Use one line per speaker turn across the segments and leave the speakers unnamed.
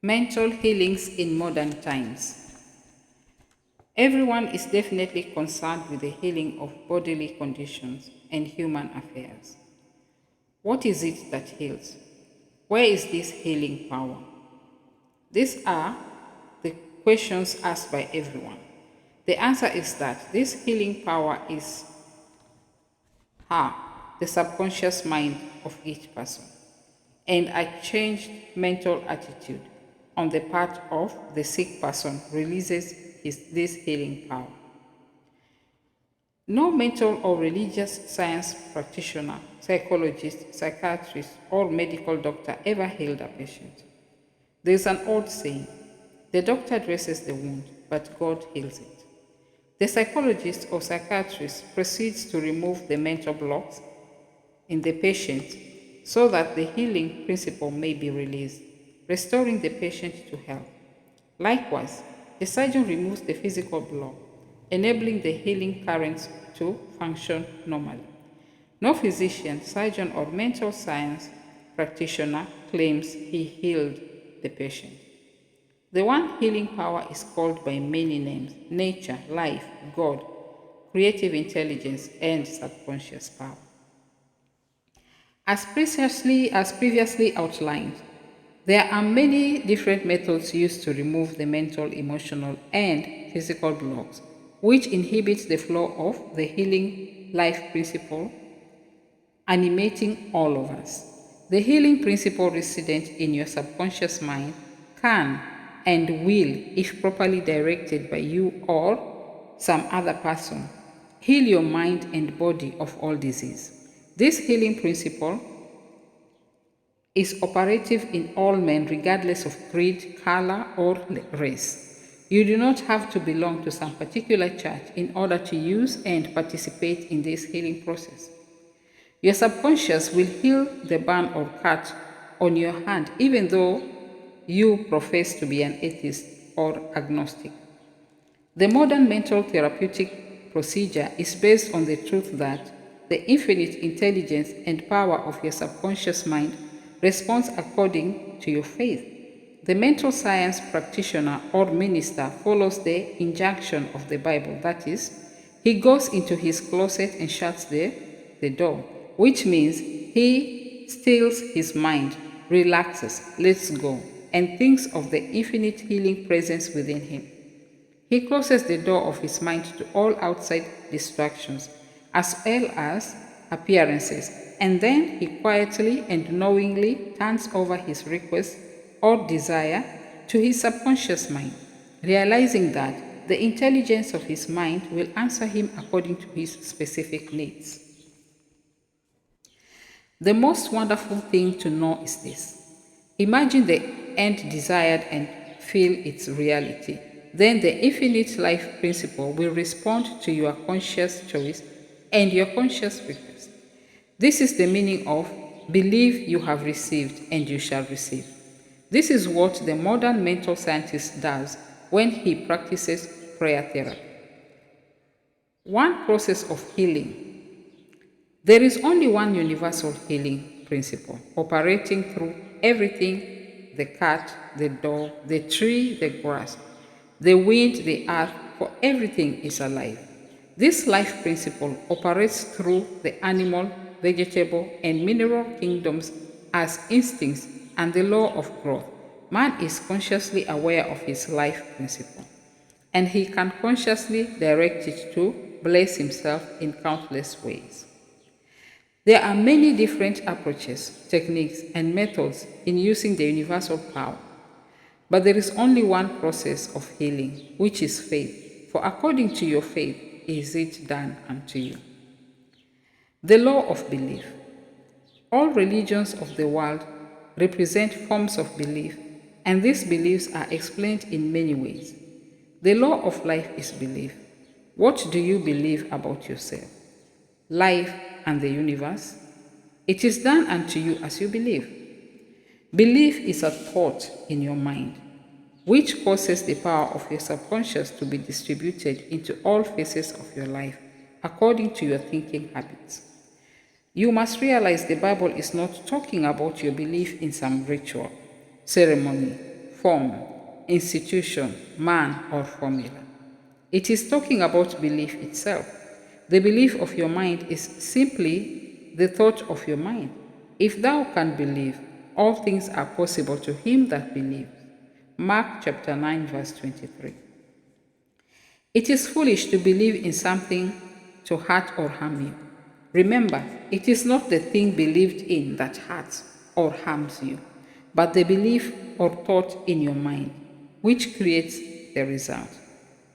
Mental healings in modern times. Everyone is definitely concerned with the healing of bodily conditions and human affairs. What is it that heals? Where is this healing power? These are the questions asked by everyone. The answer is that this healing power is the subconscious mind of each person, and a changed mental attitude on the part of the sick person releases this healing power. No mental or religious science practitioner, psychologist, psychiatrist, or medical doctor ever healed a patient. There is an old saying, the doctor dresses the wound, but God heals it. The psychologist or psychiatrist proceeds to remove the mental blocks in the patient so that the healing principle may be released, restoring the patient to health. Likewise, the surgeon removes the physical block, enabling the healing currents to function normally. No physician, surgeon, or mental science practitioner claims he healed the patient. The one healing power is called by many names: nature, life, God, creative intelligence, and subconscious power. As previously outlined, there are many different methods used to remove the mental, emotional, and physical blocks, which inhibit the flow of the healing life principle animating all of us. The healing principle resident in your subconscious mind can and will, if properly directed by you or some other person, heal your mind and body of all disease. This healing principle is operative in all men regardless of creed, color, or race. You do not have to belong to some particular church in order to use and participate in this healing process. Your subconscious will heal the burn or cut on your hand even though you profess to be an atheist or agnostic. The modern mental therapeutic procedure is based on the truth that the infinite intelligence and power of your subconscious mind responds according to your faith. The mental science practitioner or minister follows the injunction of the Bible, that is, he goes into his closet and shuts the door, which means he stills his mind, relaxes, lets go, and thinks of the infinite healing presence within him. He closes the door of his mind to all outside distractions, as well as appearances, and then he quietly and knowingly turns over his request or desire to his subconscious mind, realizing that the intelligence of his mind will answer him according to his specific needs. The most wonderful thing to know is this. Imagine the end desired and feel its reality. Then the infinite life principle will respond to your conscious choice and your conscious request. This is the meaning of believe you have received and you shall receive. This is what the modern mental scientist does when he practices prayer therapy. One process of healing. There is only one universal healing principle operating through everything: the cat, the dog, the tree, the grass, the wind, the earth, for everything is alive. This life principle operates through the animal, vegetable, and mineral kingdoms as instincts and the law of growth. Man is consciously aware of his life principle, and he can consciously direct it to bless himself in countless ways. There are many different approaches, techniques, and methods in using the universal power, but there is only one process of healing, which is faith, for according to your faith is it done unto you. The law of belief. All religions of the world represent forms of belief, and these beliefs are explained in many ways. The law of life is belief. What do you believe about yourself, life, and the universe? It is done unto you as you believe. Belief is a thought in your mind, which causes the power of your subconscious to be distributed into all phases of your life according to your thinking habits. You must realize the Bible is not talking about your belief in some ritual, ceremony, form, institution, man, or formula. It is talking about belief itself. The belief of your mind is simply the thought of your mind. If thou canst believe, all things are possible to him that believes. Mark chapter 9, verse 23. It is foolish to believe in something to hurt or harm you. Remember, it is not the thing believed in that hurts or harms you, but the belief or thought in your mind, which creates the result.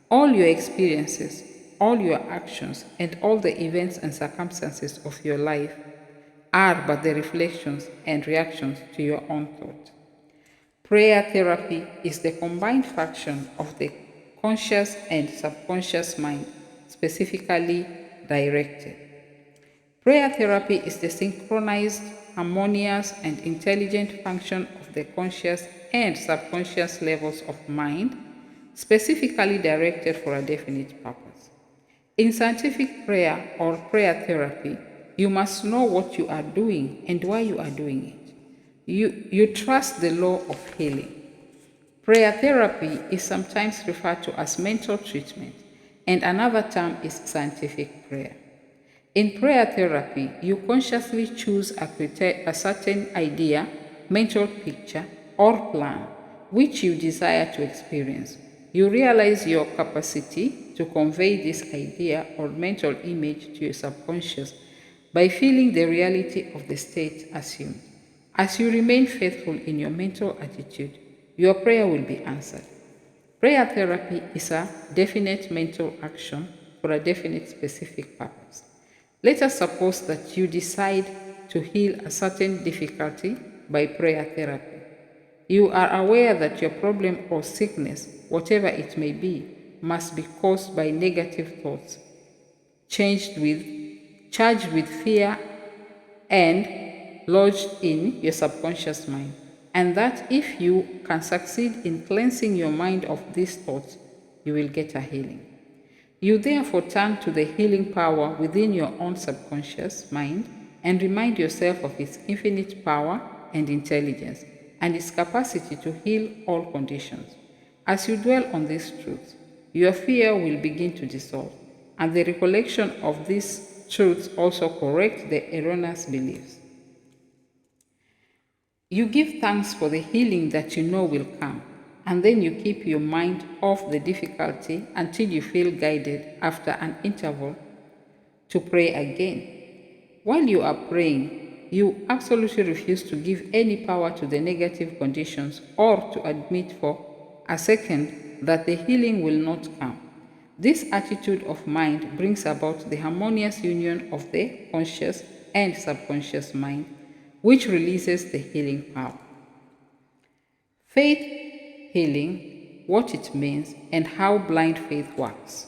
All your experiences, all your actions, and all the events and circumstances of your life are but the reflections and reactions to your own thought. Prayer therapy is the combined function of the conscious and subconscious mind, specifically directed. Prayer therapy is the synchronized, harmonious, and intelligent function of the conscious and subconscious levels of mind, specifically directed for a definite purpose. In scientific prayer or prayer therapy, you must know what you are doing and why you are doing it. You trust the law of healing. Prayer therapy is sometimes referred to as mental treatment, and another term is scientific prayer. In prayer therapy, you consciously choose a certain idea, mental picture, or plan which you desire to experience. You realize your capacity to convey this idea or mental image to your subconscious by feeling the reality of the state assumed. As you remain faithful in your mental attitude, your prayer will be answered. Prayer therapy is a definite mental action for a definite specific purpose. Let us suppose that you decide to heal a certain difficulty by prayer therapy. You are aware that your problem or sickness, whatever it may be, must be caused by negative thoughts, charged with fear and lodged in your subconscious mind, and that if you can succeed in cleansing your mind of these thoughts, you will get a healing. You therefore turn to the healing power within your own subconscious mind and remind yourself of its infinite power and intelligence and its capacity to heal all conditions. As you dwell on these truths, your fear will begin to dissolve, and the recollection of these truths also correct the erroneous beliefs. You give thanks for the healing that you know will come, and then you keep your mind off the difficulty until you feel guided after an interval to pray again. While you are praying, you absolutely refuse to give any power to the negative conditions or to admit for a second that the healing will not come. This attitude of mind brings about the harmonious union of the conscious and subconscious mind, which releases the healing power. Faith healing, what it means, and how blind faith works.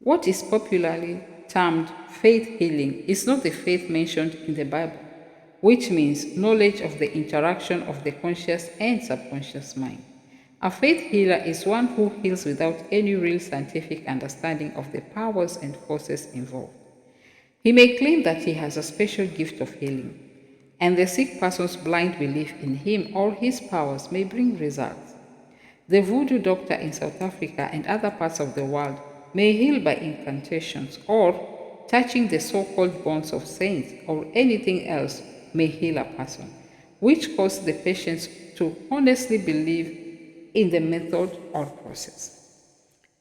What is popularly termed faith healing is not the faith mentioned in the Bible, which means knowledge of the interaction of the conscious and subconscious mind. A faith healer is one who heals without any real scientific understanding of the powers and forces involved. He may claim that he has a special gift of healing, and the sick person's blind belief in him or his powers may bring results. The voodoo doctor in South Africa and other parts of the world may heal by incantations or touching the so-called bones of saints or anything else may heal a person, which causes the patient to honestly believe in the method or process.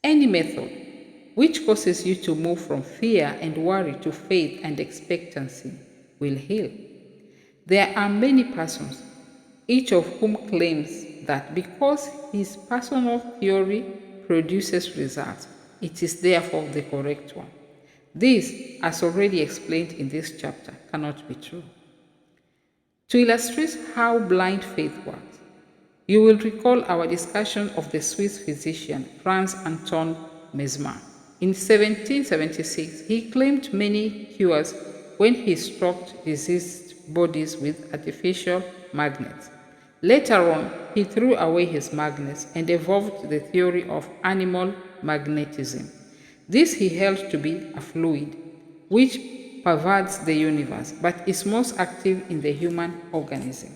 Any method which causes you to move from fear and worry to faith and expectancy will heal. There are many persons, each of whom claims that because his personal theory produces results, it is therefore the correct one. This, as already explained in this chapter, cannot be true. To illustrate how blind faith works, you will recall our discussion of the Swiss physician Franz Anton Mesmer. In 1776, he claimed many cures when he struck diseased bodies with artificial magnets. Later on, he threw away his magnets and evolved the theory of animal magnetism. This he held to be a fluid, which pervades the universe, but is most active in the human organism.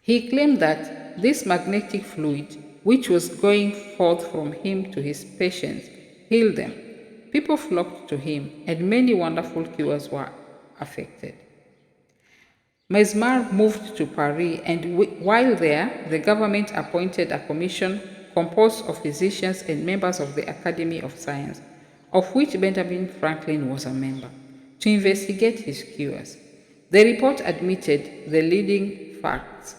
He claimed that this magnetic fluid, which was going forth from him to his patients, healed them. People flocked to him, and many wonderful cures were affected. Mesmer moved to Paris, and while there, the government appointed a commission composed of physicians and members of the Academy of Science, of which Benjamin Franklin was a member, to investigate his cures. The report admitted the leading facts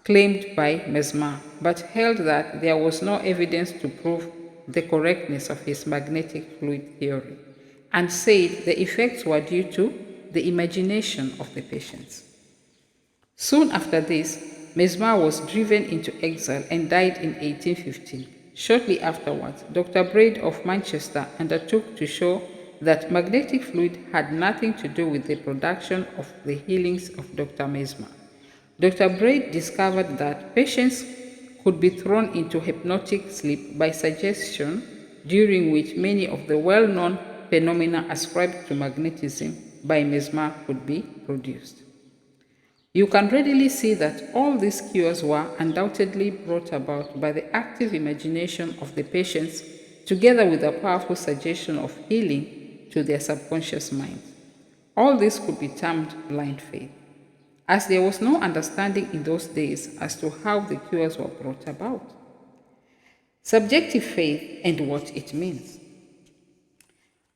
claimed by Mesmer, but held that there was no evidence to prove the correctness of his magnetic fluid theory, and said the effects were due to the imagination of the patients. Soon after this, Mesmer was driven into exile and died in 1815. Shortly afterwards, Dr. Braid of Manchester undertook to show that magnetic fluid had nothing to do with the production of the healings of Dr. Mesmer. Dr. Braid discovered that patients could be thrown into hypnotic sleep by suggestion, during which many of the well-known phenomena ascribed to magnetism by Mesmer could be produced. You can readily see that all these cures were undoubtedly brought about by the active imagination of the patients, together with a powerful suggestion of healing to their subconscious minds. All this could be termed blind faith, as there was no understanding in those days as to how the cures were brought about. Subjective faith and what it means.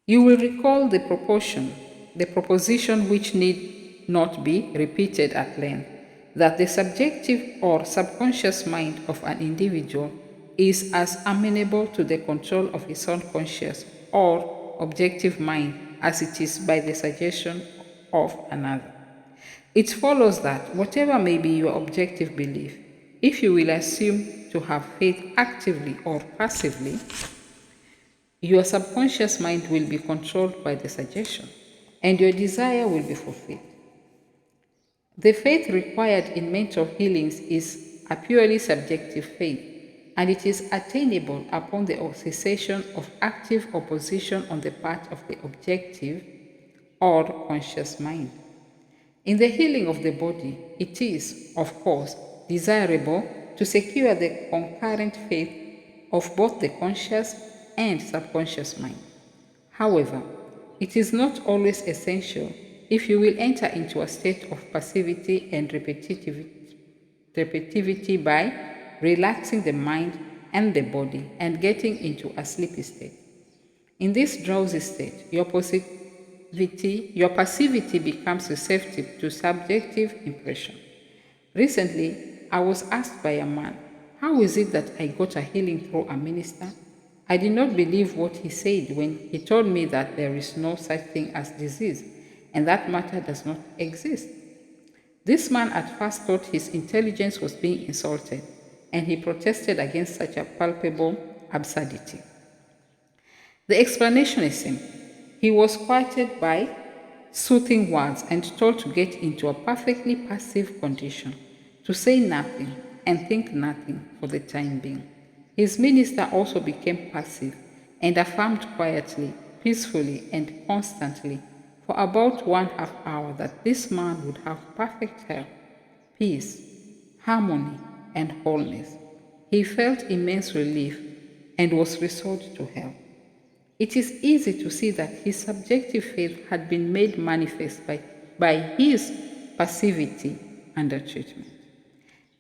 You will recall the proposition which need not be repeated at length, that the subjective or subconscious mind of an individual is as amenable to the control of his own conscious or objective mind as it is by the suggestion of another. It follows that whatever may be your objective belief, if you will assume to have faith actively or passively, your subconscious mind will be controlled by the suggestion, and your desire will be fulfilled. The faith required in mental healings is a purely subjective faith, and it is attainable upon the cessation of active opposition on the part of the objective or conscious mind. In the healing of the body, it is, of course, desirable to secure the concurrent faith of both the conscious and subconscious mind. However, it is not always essential if you will enter into a state of passivity and repetitivity by relaxing the mind and the body and getting into a sleepy state. In this drowsy state, your passivity becomes receptive to subjective impression. Recently, I was asked by a man, how is it that I got a healing through a minister? I did not believe what he said when he told me that there is no such thing as disease and that matter does not exist. This man at first thought his intelligence was being insulted, and he protested against such a palpable absurdity. The explanation is simple. He was quieted by soothing words and told to get into a perfectly passive condition, to say nothing and think nothing for the time being. His minister also became passive and affirmed quietly, peacefully, and constantly for about 1/2 hour that this man would have perfect health, peace, harmony, and wholeness. He felt immense relief and was restored to health. It is easy to see that his subjective faith had been made manifest by his passivity under treatment,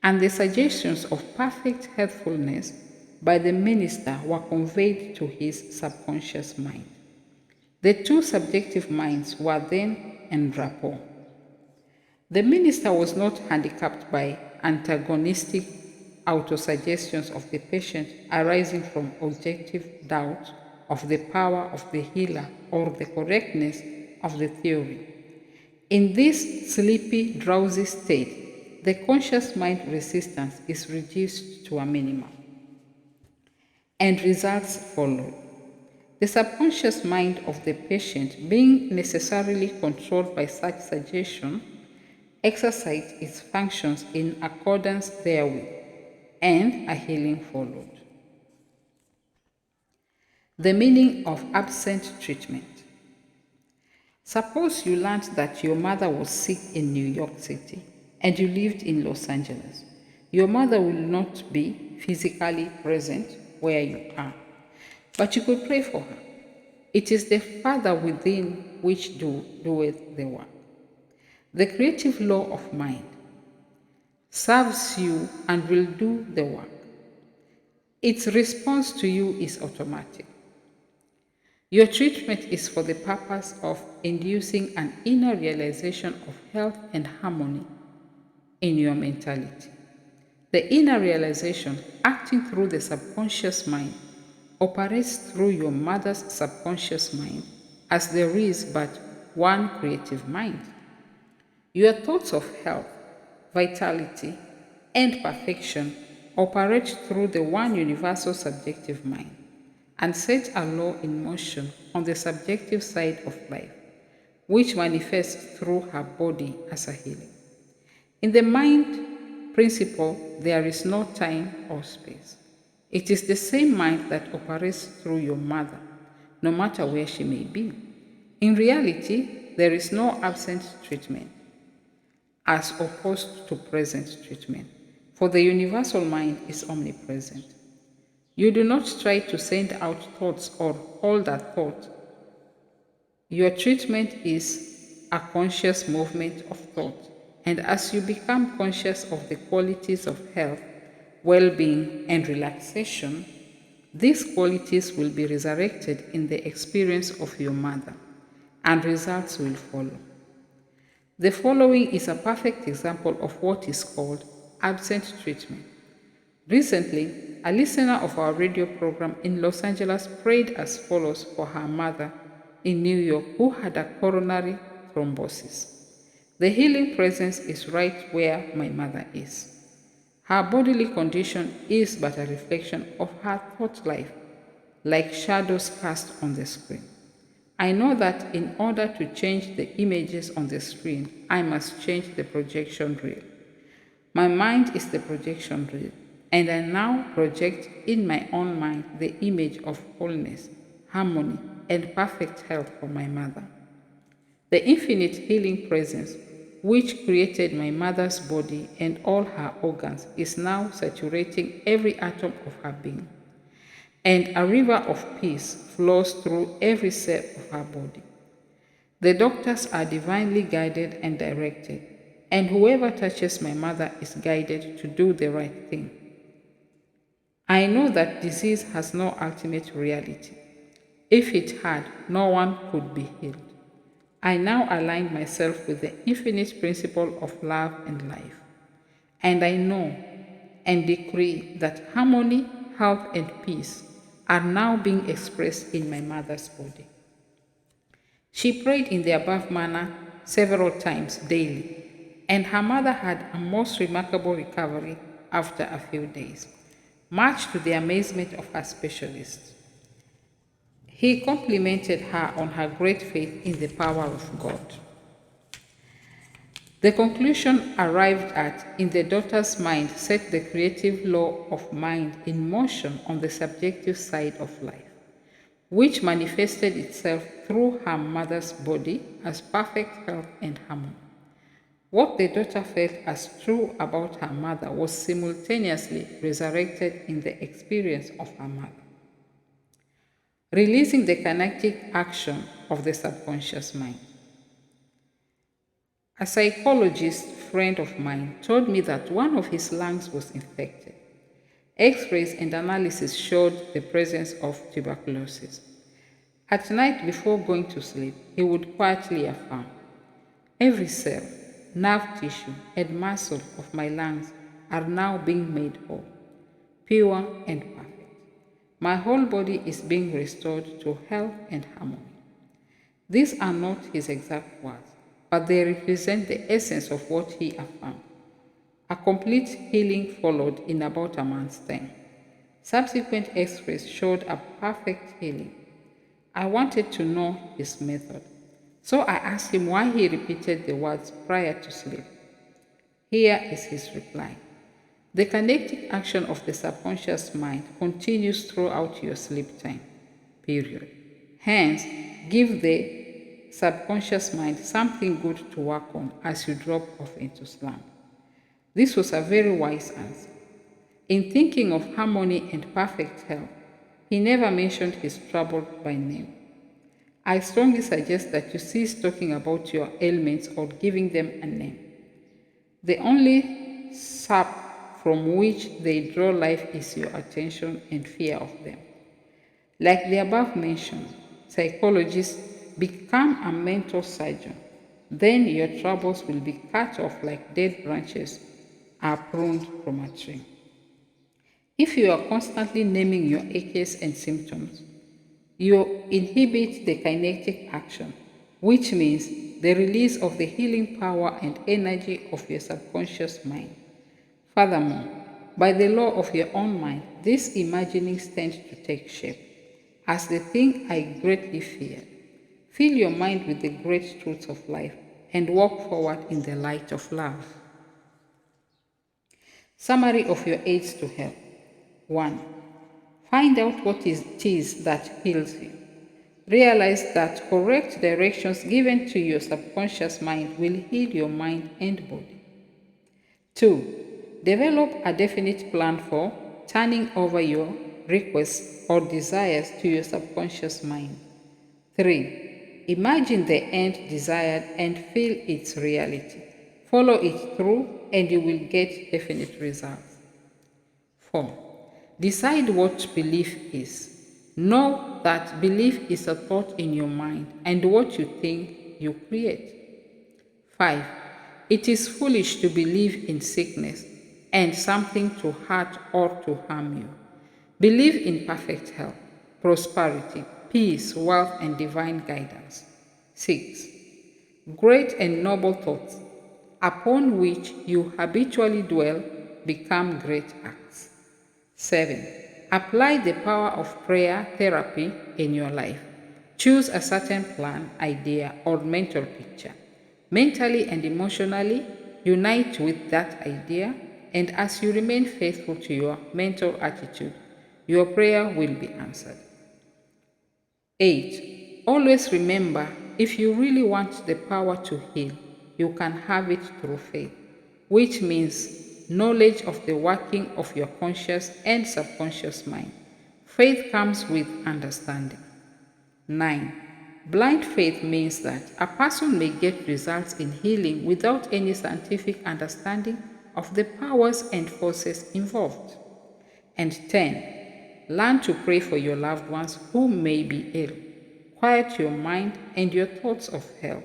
and the suggestions of perfect healthfulness by the minister were conveyed to his subconscious mind. The two subjective minds were then en rapport. The minister was not handicapped by antagonistic autosuggestions of the patient arising from objective doubt of the power of the healer or the correctness of the theory. In this sleepy, drowsy state, the conscious mind resistance is reduced to a minimum, and results follow. The subconscious mind of the patient, being necessarily controlled by such suggestion, exercised its functions in accordance therewith, and a healing followed. The meaning of absent treatment. Suppose you learned that your mother was sick in New York City and you lived in Los Angeles. Your mother will not be physically present where you are, but you could pray for her. It is the Father within which doeth the work. The creative law of mind serves you and will do the work. Its response to you is automatic. Your treatment is for the purpose of inducing an inner realization of health and harmony in your mentality. The inner realization, acting through the subconscious mind, operates through your mother's subconscious mind, as there is but one creative mind. Your thoughts of health, vitality, and perfection operate through the one universal subjective mind and set a law in motion on the subjective side of life, which manifests through her body as a healing. In the mind principle, there is no time or space. It is the same mind that operates through your mother, no matter where she may be. In reality, there is no absent treatment, as opposed to present treatment, for the universal mind is omnipresent. You do not try to send out thoughts or hold a thought. Your treatment is a conscious movement of thought, and as you become conscious of the qualities of health, well-being, and relaxation, these qualities will be resurrected in the experience of your mother, and results will follow. The following is a perfect example of what is called absent treatment. Recently, a listener of our radio program in Los Angeles prayed as follows for her mother in New York who had a coronary thrombosis. The healing presence is right where my mother is. Her bodily condition is but a reflection of her thought life, like shadows cast on the screen. I know that in order to change the images on the screen, I must change the projection reel. My mind is the projection reel, and I now project in my own mind the image of wholeness, harmony, and perfect health for my mother. The infinite healing presence, which created my mother's body and all her organs, is now saturating every atom of her being, and a river of peace flows through every cell of her body. The doctors are divinely guided and directed, and whoever touches my mother is guided to do the right thing. I know that disease has no ultimate reality. If it had, no one could be healed. I now align myself with the infinite principle of love and life. And I know and decree that harmony, health, and peace are now being expressed in my mother's body. She prayed in the above manner several times daily, and her mother had a most remarkable recovery after a few days, much to the amazement of her specialist. He complimented her on her great faith in the power of God. The conclusion arrived at in the daughter's mind set the creative law of mind in motion on the subjective side of life, which manifested itself through her mother's body as perfect health and harmony. What the daughter felt as true about her mother was simultaneously resurrected in the experience of her mother, releasing the kinetic action of the subconscious mind. A psychologist friend of mine told me that one of his lungs was infected. X-rays and analysis showed the presence of tuberculosis. At night before going to sleep, he would quietly affirm, "Every cell, nerve tissue, and muscle of my lungs are now being made whole, pure and perfect. My whole body is being restored to health and harmony." These are not his exact words, but they represent the essence of what he affirmed. A complete healing followed in about a month's time. Subsequent x-rays showed a perfect healing. I wanted to know his method, so I asked him why he repeated the words prior to sleep. Here is his reply. The kinetic action of the subconscious mind continues throughout your sleep time, period. Hence, give the subconscious mind something good to work on as you drop off into slumber. This was a very wise answer. In thinking of harmony and perfect health, he never mentioned his trouble by name. I strongly suggest that you cease talking about your ailments or giving them a name. The only sap from which they draw life is your attention and fear of them. Like the above mentioned, psychologists become a mental surgeon. Then your troubles will be cut off like dead branches are pruned from a tree. If you are constantly naming your aches and symptoms, you inhibit the kinetic action, which means the release of the healing power and energy of your subconscious mind. Furthermore, by the law of your own mind, these imaginings tend to take shape as the thing I greatly fear. Fill your mind with the great truths of life and walk forward in the light of love. Summary of your aids to health. 1. Find out what it is that heals you. Realize that correct directions given to your subconscious mind will heal your mind and body. 2. Develop a definite plan for turning over your requests or desires to your subconscious mind. 3. Imagine the end desired and feel its reality. Follow it through and you will get definite results. 4. Decide what belief is. Know that belief is a thought in your mind and what you think you create. 5. It is foolish to believe in sickness and something to hurt or to harm you. Believe in perfect health, prosperity, peace, wealth, and divine guidance. 6. Great and noble thoughts upon which you habitually dwell become great acts. 7. Apply the power of prayer therapy in your life. Choose a certain plan, idea, or mental picture. Mentally and emotionally, unite with that idea, and as you remain faithful to your mental attitude, your prayer will be answered. 8. Always remember, if you really want the power to heal, you can have it through faith, which means knowledge of the working of your conscious and subconscious mind. Faith comes with understanding. 9. Blind faith means that a person may get results in healing without any scientific understanding of the powers and forces involved. And 10. Learn to pray for your loved ones who may be ill. Quiet your mind and your thoughts of health,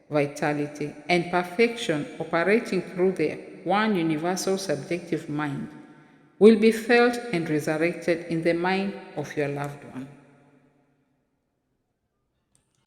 vitality, and perfection operating through the one universal subjective mind will be felt and resurrected in the mind of your loved one.